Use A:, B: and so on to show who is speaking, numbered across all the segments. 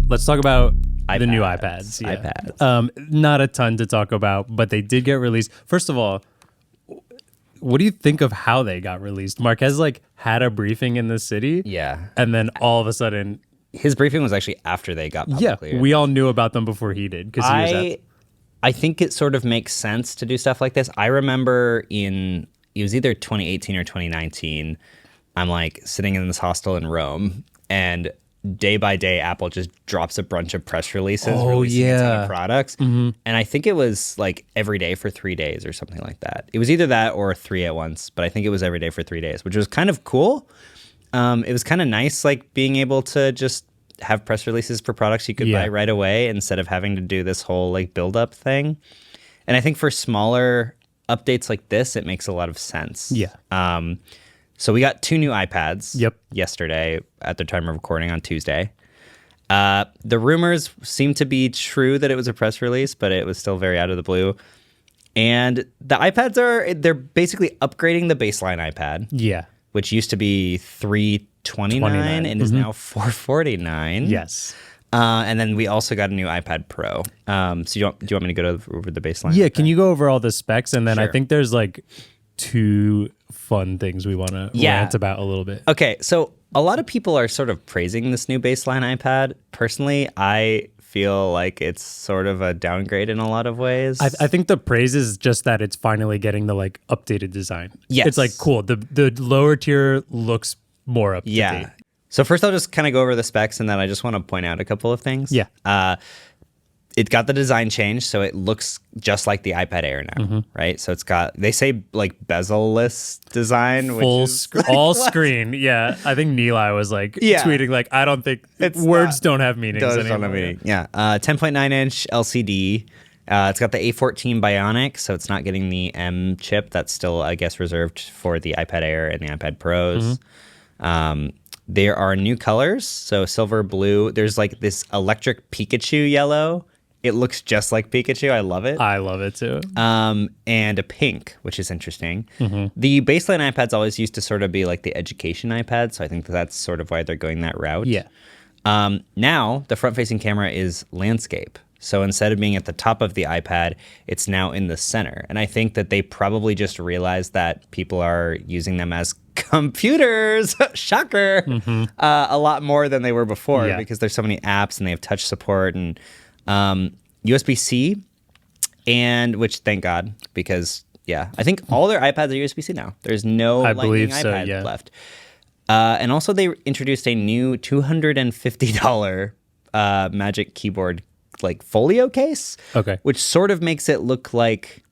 A: let's talk about the new iPads. Yeah.
B: iPads.
A: Not a ton to talk about, but they did get released. First of all, what do you think of how they got released? Marquez had a briefing in the city.
B: Yeah.
A: And then all of a sudden,
B: his briefing was actually after they got publicly.
A: We all knew about them before he did because he was at.
B: I think it sort of makes sense to do stuff like this. I remember it was either 2018 or 2019. I'm sitting in this hostel in Rome, and day by day, Apple just drops a bunch of press releases releasing a ton of products. Mm-hmm. And I think it was every day for 3 days or something like that. It was either that or 3 at once, but I think it was every day for 3 days, which was kind of cool. It was kind of nice, being able to just have press releases for products you could buy right away instead of having to do this whole build-up thing. And I think for smaller updates like this, it makes a lot of sense.
A: Yeah.
B: So we got 2 new iPads yesterday at the time of recording on Tuesday. The rumors seem to be true that it was a press release, but it was still very out of the blue. And the iPads they're basically upgrading the baseline iPad.
A: Yeah.
B: Which used to be $329 and is now $449.
A: Yes.
B: And then we also got a new iPad Pro. So do you want me to go over the baseline?
A: Yeah, can you go over all the specs? And then I think there's 2 fun things we want to rant about a little bit.
B: Okay, so a lot of people are sort of praising this new baseline iPad. Personally, I feel like it's sort of a downgrade in a lot of ways.
A: I think the praise is just that it's finally getting the updated design.
B: Yes.
A: It's cool. The lower tier looks more up to date.
B: So first I'll just kind of go over the specs, and then I just want to point out a couple of things.
A: Yeah.
B: It got the design change, so it looks just like the iPad Air now, right? So it's got, they say bezel-less design,
A: all screen. Yeah, I think Nilay was tweeting I don't think words don't have meanings anymore.
B: Don't have meaning. Yeah, 10.9 inch LCD. It's got the A14 Bionic, so it's not getting the M chip. That's still, I guess, reserved for the iPad Air and the iPad Pros. There are new colors, so silver, blue. There's this electric Pikachu yellow. It looks just like Pikachu. I love it.
A: I love it too.
B: And a pink, which is interesting. The baseline iPads always used to sort of be the education iPad, so I think that's sort of why they're going that route.
A: Yeah.
B: Now, the front-facing camera is landscape. So instead of being at the top of the iPad, it's now in the center. And I think that they probably just realized that people are using them as computers, shocker, a lot more than they were before because there's so many apps and they have touch support and USB-C, and which thank God, because I think all their iPads are USB-C now. There's no Lightning iPad left. And also they introduced a new $250 Magic Keyboard folio case, which sort of makes it look like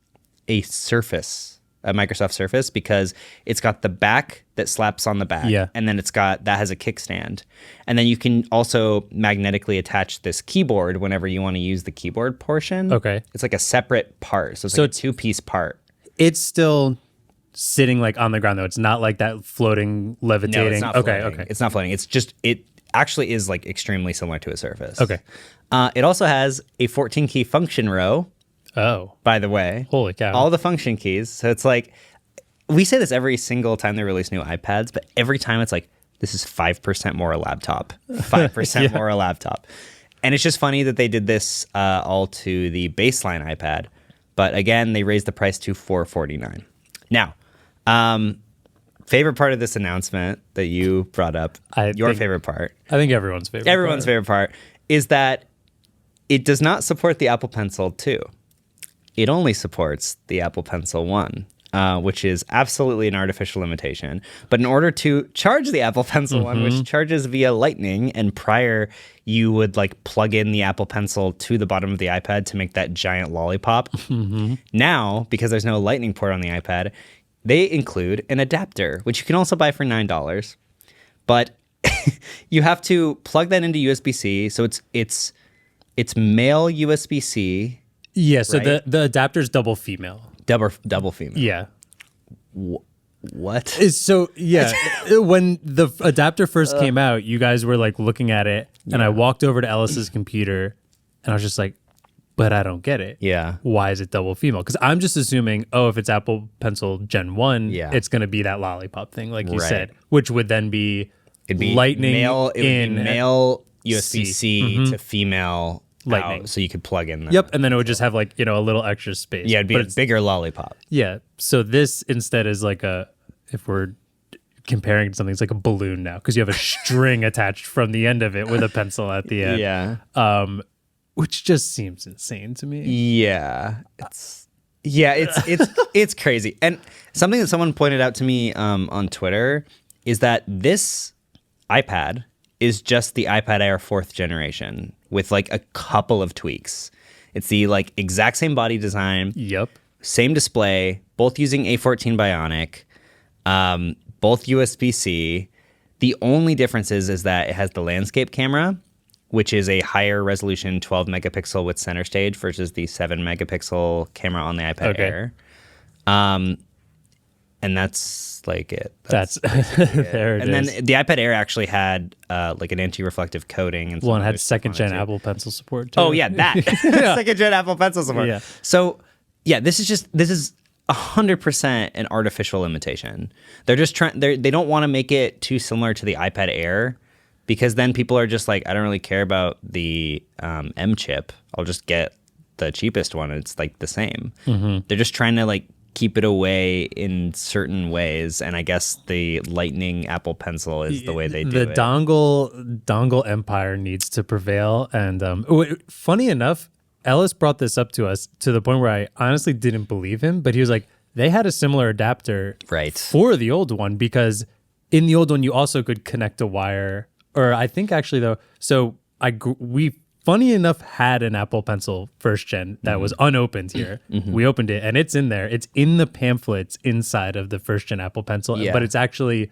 B: a Surface. A Microsoft Surface, because it's got the back that slaps on the back, and then that has a kickstand, and then you can also magnetically attach this keyboard whenever you want to use the keyboard portion. It's a separate part, so it's a 2-piece part.
A: It's still sitting on the ground though. It's not that floating, levitating.
B: No, it's not floating. It's not floating. It's just it actually is extremely similar to a Surface. It also has a 14-key function row.
A: Oh.
B: By the way.
A: Holy cow.
B: All the function keys. So it's we say this every single time they release new iPads, but every time it's this is 5% more a laptop. 5% more a laptop. And it's just funny that they did this all to the baseline iPad. But again, they raised the price to $449. Now, favorite part of this announcement that you brought up, favorite part.
A: I think everyone's favorite
B: part is that it does not support the Apple Pencil 2. It only supports the Apple Pencil 1, which is absolutely an artificial limitation. But in order to charge the Apple Pencil 1, which charges via Lightning, and prior you would plug in the Apple Pencil to the bottom of the iPad to make that giant lollipop. Now, because there's no Lightning port on the iPad, they include an adapter, which you can also buy for $9. But you have to plug that into USB-C, so it's male USB-C.
A: Yeah, so right? the adapter's double female.
B: Double female.
A: Yeah.
B: What?
A: So, yeah, when the adapter first came out, you guys were looking at it, and I walked over to Ellis's computer, and I was just but I don't get it.
B: Yeah.
A: Why is it double female? Because I'm just assuming, if it's Apple Pencil Gen 1, it's going to be that lollipop thing, you said, which would then be Lightning
B: male USB-C to female
A: Lightning.
B: out, so you could plug in.
A: Yep, and then it would just have like a little extra space.
B: Yeah, it'd be
A: but
B: a bigger lollipop.
A: Yeah, so this instead is like if we're comparing it to something, it's like a balloon now because you have a string attached from the end of it with a pencil at the end.
B: Yeah.
A: Which just seems insane to me.
B: Yeah, it's crazy. And something that someone pointed out to me on Twitter is that this iPad is just the iPad Air 4th generation with like a couple of tweaks. It's the like exact same body design.
A: Yep.
B: Same display, both using A14 Bionic, both USB-C. The only difference is that it has the landscape camera, which is a higher resolution 12 megapixel with center stage versus the 7 megapixel camera on the iPad Air. And that's like it.
A: That's there it
B: and
A: is.
B: then the iPad Air actually had like an anti-reflective coating. And
A: One had second-gen Apple Pencil support too.
B: Oh yeah, that second-gen Apple Pencil support.
A: Yeah.
B: So yeah, this is 100% an artificial imitation. They're just trying. They don't want to make it too similar to the iPad Air, because then people are just like, I don't really care about the M chip. I'll just get the cheapest one. It's like the same. They're just trying to like keep it away in certain ways, and I guess the Lightning Apple Pencil is the way they do
A: it. The dongle empire needs to prevail. And funny enough, Ellis brought this up to us to the point where I honestly didn't believe him, but he was like, they had a similar adapter for the old one, because in the old one you also could connect a wire, or I think actually though, so we funny enough had an Apple Pencil first gen that was unopened here. We opened it and it's in there. It's in the pamphlets inside of the first gen Apple Pencil, but it's actually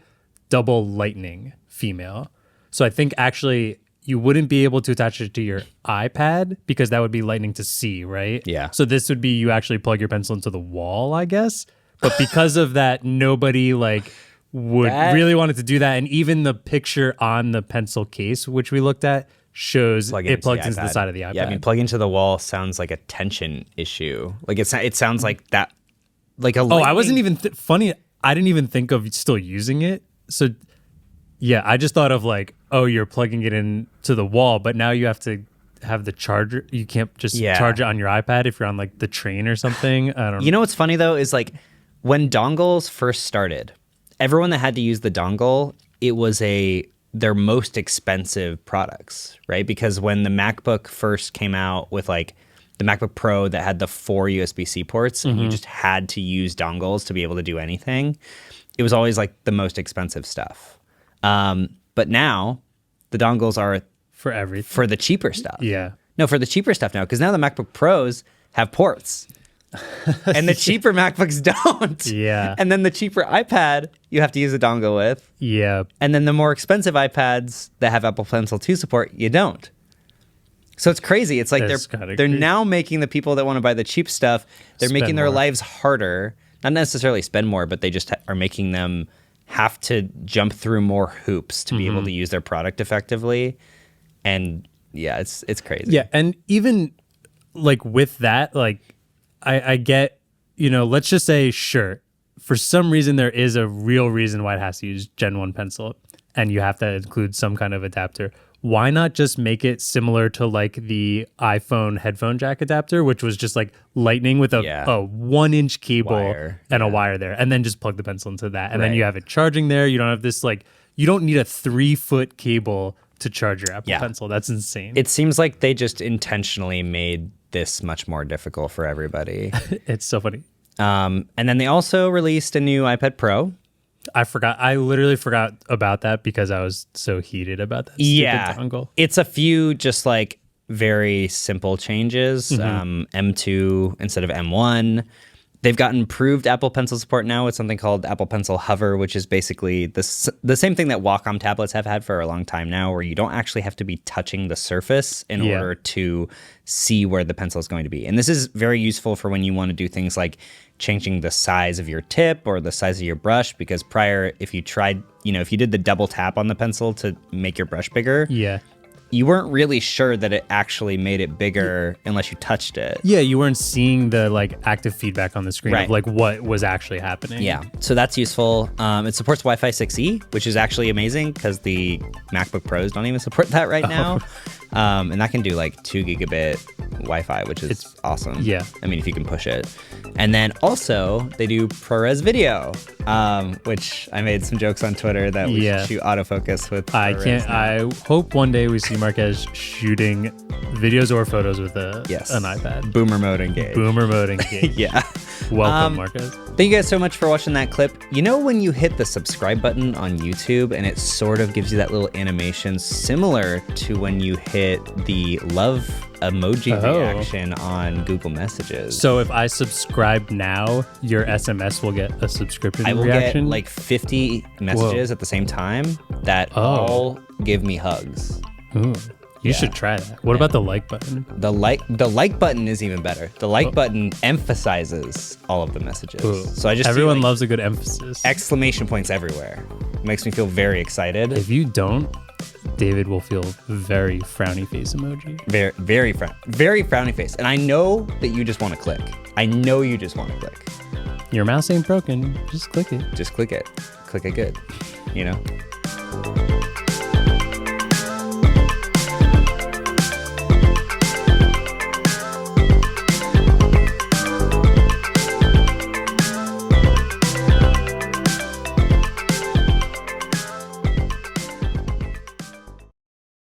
A: double Lightning female. So I think actually you wouldn't be able to attach it to your iPad because that would be Lightning to C, right?
B: Yeah.
A: So this would be you actually plug your pencil into the wall, I guess. But because of that, nobody like would really wanted to do that. And even the picture on the pencil case, which we looked at, shows it plugs into the side of the iPad.
B: Yeah, I mean, plugging into the wall sounds like a tension issue. Like it sounds like that, like a.
A: I wasn't even funny. I didn't even think of still using it. So, yeah, I just thought of like, you're plugging it into the wall, but now you have to have the charger. You can't just charge it on your iPad if you're on like the train or something. I don't know.
B: You know what's funny though is like when dongles first started, everyone that had to use the dongle, it was their most expensive products, right? Because when the MacBook first came out with like the MacBook Pro that had the 4 USB-C ports, and you just had to use dongles to be able to do anything, it was always like the most expensive stuff. But now the dongles are
A: for everything,
B: for the cheaper stuff.
A: Yeah.
B: No, for the cheaper stuff now, because now the MacBook Pros have ports. And the cheaper MacBooks don't.
A: Yeah.
B: And then the cheaper iPad you have to use a dongle with.
A: Yeah.
B: And then the more expensive iPads that have Apple Pencil 2 support, you don't. So it's crazy. It's like they're now making the people that want to buy the cheap stuff, they're making their lives harder. Not necessarily spend more, but they just are making them have to jump through more hoops to be able to use their product effectively. And yeah, it's crazy.
A: Yeah, and even like with that, like I get, let's just say, sure, for some reason there is a real reason why it has to use Gen 1 pencil and you have to include some kind of adapter. Why not just make it similar to like the iPhone headphone jack adapter, which was just like Lightning with a 1-inch cable and a wire there, and then just plug the pencil into that. And then you have it charging there. You don't have this like, you don't need a 3-foot cable to charge your Apple Pencil. That's insane.
B: It seems like they just intentionally made this much more difficult for everybody.
A: It's so funny.
B: And then they also released a new iPad Pro.
A: I literally forgot about that because I was so heated about that stupid dongle.
B: It's a few just like very simple changes. M2 instead of M1. They've got improved Apple Pencil support now with something called Apple Pencil Hover, which is basically the same thing that Wacom tablets have had for a long time now, where you don't actually have to be touching the surface in order to see where the pencil is going to be. And this is very useful for when you want to do things like changing the size of your tip or the size of your brush, because prior, if you tried, if you did the double tap on the pencil to make your brush bigger, you weren't really sure that it actually made it bigger unless you touched it.
A: Yeah, you weren't seeing the like active feedback on the screen
B: Right.
A: of like what was actually happening.
B: Yeah, so that's useful. It supports Wi-Fi 6E, which is actually amazing because the MacBook Pros don't even support that right now. And that can do like 2 gigabit Wi-Fi, which is awesome.
A: Yeah.
B: I mean, if you can push it. And then also they do ProRes video, which I made some jokes on Twitter that we should shoot autofocus with
A: I
B: ProRes
A: can't.
B: now.
A: I hope one day we see Marquez shooting videos or photos with an iPad.
B: Boomer mode engaged.
A: Boomer mode engaged.
B: Yeah.
A: Welcome, Marquez.
B: Thank you guys so much for watching that clip. You know when you hit the subscribe button on YouTube and it sort of gives you that little animation similar to when you hit the love emoji reaction on Google Messages.
A: So if I subscribe now, your SMS will get a subscription
B: I will
A: reaction?
B: get like 50 messages at the same time that all give me hugs.
A: Ooh. You should try that. What about the like button?
B: The like button is even better. The like button emphasizes all of the messages.
A: Ooh.
B: So I just
A: Everyone
B: see, like,
A: loves a good emphasis.
B: exclamation points everywhere. It makes me feel very excited.
A: If you don't, David will feel very frowny face emoji.
B: Very frowny face. And I know that you just want to click. I know you just want to click.
A: Your mouse ain't broken. Just click it.
B: Just click it. Click it good. You know?